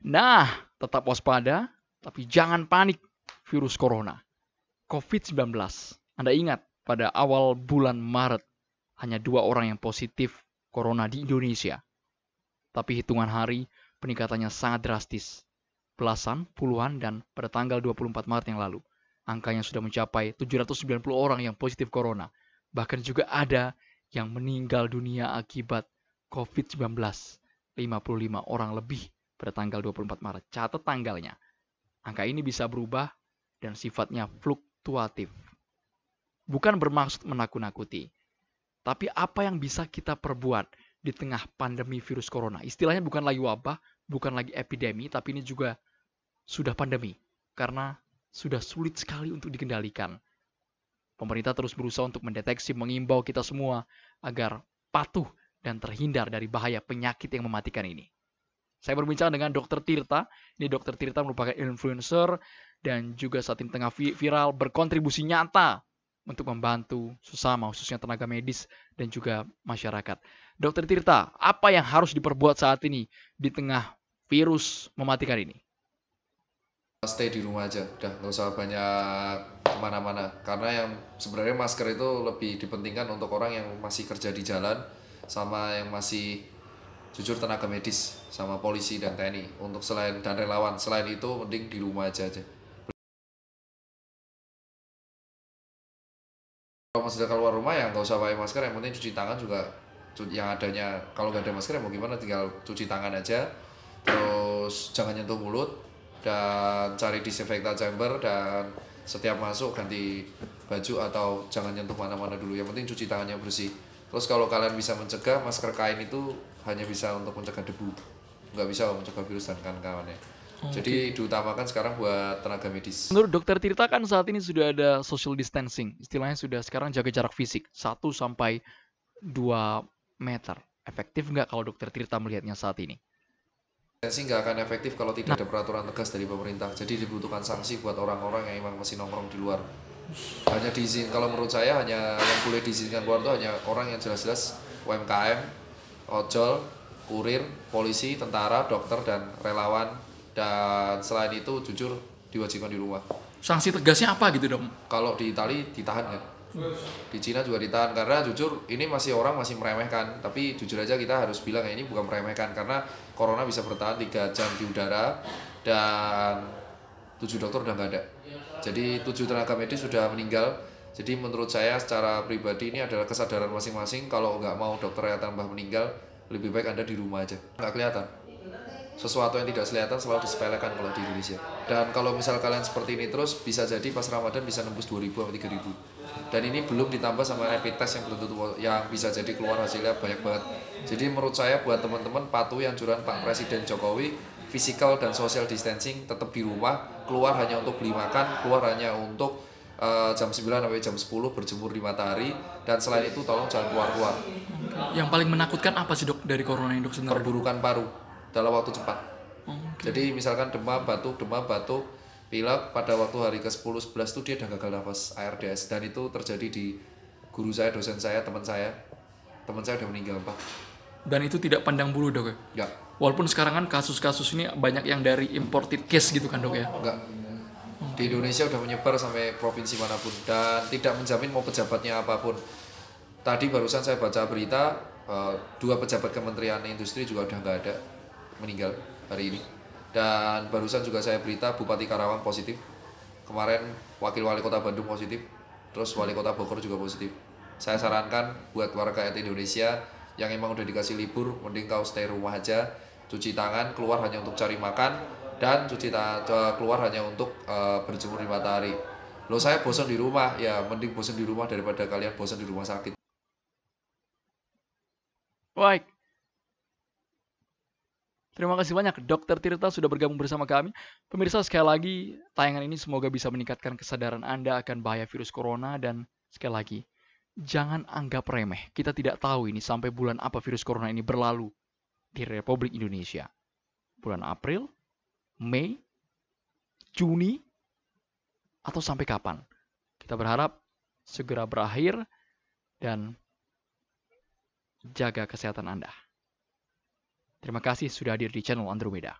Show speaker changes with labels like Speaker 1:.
Speaker 1: Nah, tetap waspada, tapi jangan panik virus corona. COVID-19. Anda ingat, pada awal bulan Maret, hanya 2 orang yang positif corona di Indonesia. Tapi hitungan hari, peningkatannya sangat drastis. Belasan, puluhan, dan pada tanggal 24 Maret yang lalu, angkanya sudah mencapai 790 orang yang positif corona. Bahkan juga ada yang meninggal dunia akibat COVID-19. 55 orang lebih pada tanggal 24 Maret. Catat tanggalnya. Angka ini bisa berubah dan sifatnya fluktuatif. Bukan bermaksud menakut-nakuti, tapi apa yang bisa kita perbuat di tengah pandemi virus corona? Istilahnya bukan lagi wabah, bukan lagi epidemi, tapi ini juga sudah pandemi. Karena sudah sulit sekali untuk dikendalikan. Pemerintah terus berusaha untuk mendeteksi, mengimbau kita semua agar patuh dan terhindar dari bahaya penyakit yang mematikan ini. Saya berbincang dengan Dr. Tirta. Ini Dr. Tirta merupakan influencer dan juga saat ini tengah viral berkontribusi nyata untuk membantu sesama, khususnya tenaga medis dan juga masyarakat. Dr. Tirta, apa yang harus diperbuat saat ini di tengah virus mematikan ini?
Speaker 2: Stay di rumah aja, udah nggak usah banyak kemana-mana. Karena yang sebenarnya masker itu lebih dipentingkan untuk orang yang masih kerja di jalan, sama yang masih jujur tenaga medis, sama polisi dan TNI. Untuk selain dan relawan, selain itu mending di rumah aja. Kalau sudah keluar rumah ya nggak usah pakai masker, yang penting cuci tangan juga. Yang adanya kalau nggak ada masker ya mau gimana, tinggal cuci tangan aja. Terus jangan nyentuh mulut dan cari disinfektan chamber, dan setiap masuk ganti baju atau jangan nyentuh mana-mana dulu. Yang penting cuci tangannya bersih. Terus kalau kalian bisa mencegah, masker kain itu hanya bisa untuk mencegah debu, nggak bisa mencegah virus dan kawan-kawannya. Jadi diutamakan sekarang buat tenaga medis.
Speaker 1: Menurut Dokter Tirta kan saat ini sudah ada social distancing. Istilahnya sudah sekarang jaga jarak fisik 1 sampai 2 meter. Efektif nggak kalau Dokter Tirta melihatnya saat ini?
Speaker 2: Sih nggak akan efektif kalau tidak ada peraturan tegas dari pemerintah. Jadi dibutuhkan sanksi buat orang-orang yang emang masih nongkrong di luar. Hanya diizin, kalau menurut saya hanya yang boleh diizinkan keluar itu hanya orang yang jelas-jelas UMKM, ojol, kurir, polisi, tentara, dokter, dan relawan. Dan selain itu jujur diwajibkan di rumah.
Speaker 1: Sanksi tegasnya apa gitu dok?
Speaker 2: Kalau di Itali ditahan kan, di Cina juga ditahan, karena jujur ini masih orang masih meremehkan. Tapi jujur aja kita harus bilang ya, ini bukan meremehkan, karena corona bisa bertahan 3 jam di udara dan 7 dokter udah nggak ada. Jadi 7 tenaga medis sudah meninggal. Jadi menurut saya secara pribadi ini adalah kesadaran masing-masing. Kalau nggak mau dokternya tambah meninggal, lebih baik Anda di rumah aja. Nggak kelihatan. Sesuatu yang tidak kelihatan selalu disepelekan kalau di Indonesia. Dan kalau misal kalian seperti ini terus, bisa jadi pas Ramadan bisa nembus 2.000 atau 3.000. Dan ini belum ditambah sama rapid test yang belum tentu, yang bisa jadi keluar hasilnya banyak banget. Jadi menurut saya buat teman-teman patuhi anjuran Pak Presiden Jokowi, physical dan social distancing, tetap di rumah, keluar hanya untuk beli makan, keluar hanya untuk jam 9 sampai jam 10 berjemur di matahari, dan selain itu tolong jangan keluar-keluar.
Speaker 1: Yang paling menakutkan apa sih dok dari corona ini dok sebenarnya?
Speaker 2: Perburukan paru dalam waktu cepat. Jadi misalkan demam, batuk, pilek, pada waktu hari ke-10, 11 itu dia udah gagal nafas, ARDS. Dan itu terjadi di guru saya, dosen saya, teman saya. Teman saya udah meninggal, Pak.
Speaker 1: Dan itu tidak pandang bulu dok ya?
Speaker 2: Enggak.
Speaker 1: Walaupun sekarang kan kasus-kasus ini banyak yang dari imported case gitu kan dok ya?
Speaker 2: Enggak. Di Indonesia udah menyebar sampai provinsi manapun, dan tidak menjamin mau pejabatnya apapun. Tadi barusan saya baca berita, 2 pejabat Kementerian Industri juga udah nggak ada, meninggal hari ini. Dan barusan juga saya berita Bupati Karawang positif. Kemarin Wakil Wali Kota Bandung positif. Terus Wali Kota Bogor juga positif. Saya sarankan buat warga Indonesia yang emang udah dikasih libur, mending kau stay rumah aja. Cuci tangan, keluar hanya untuk cari makan. Dan keluar hanya untuk berjemur di matahari. Loh, saya bosan di rumah, ya mending bosan di rumah daripada kalian bosan di rumah sakit.
Speaker 1: Baik. Terima kasih banyak Dokter Tirta sudah bergabung bersama kami. Pemirsa, sekali lagi tayangan ini semoga bisa meningkatkan kesadaran Anda akan bahaya virus corona, dan sekali lagi jangan anggap remeh. Kita tidak tahu ini sampai bulan apa virus corona ini berlalu di Republik Indonesia. Bulan April, Mei, Juni, atau sampai kapan. Kita berharap segera berakhir dan jaga kesehatan Anda. Terima kasih sudah hadir di channel Andromeda.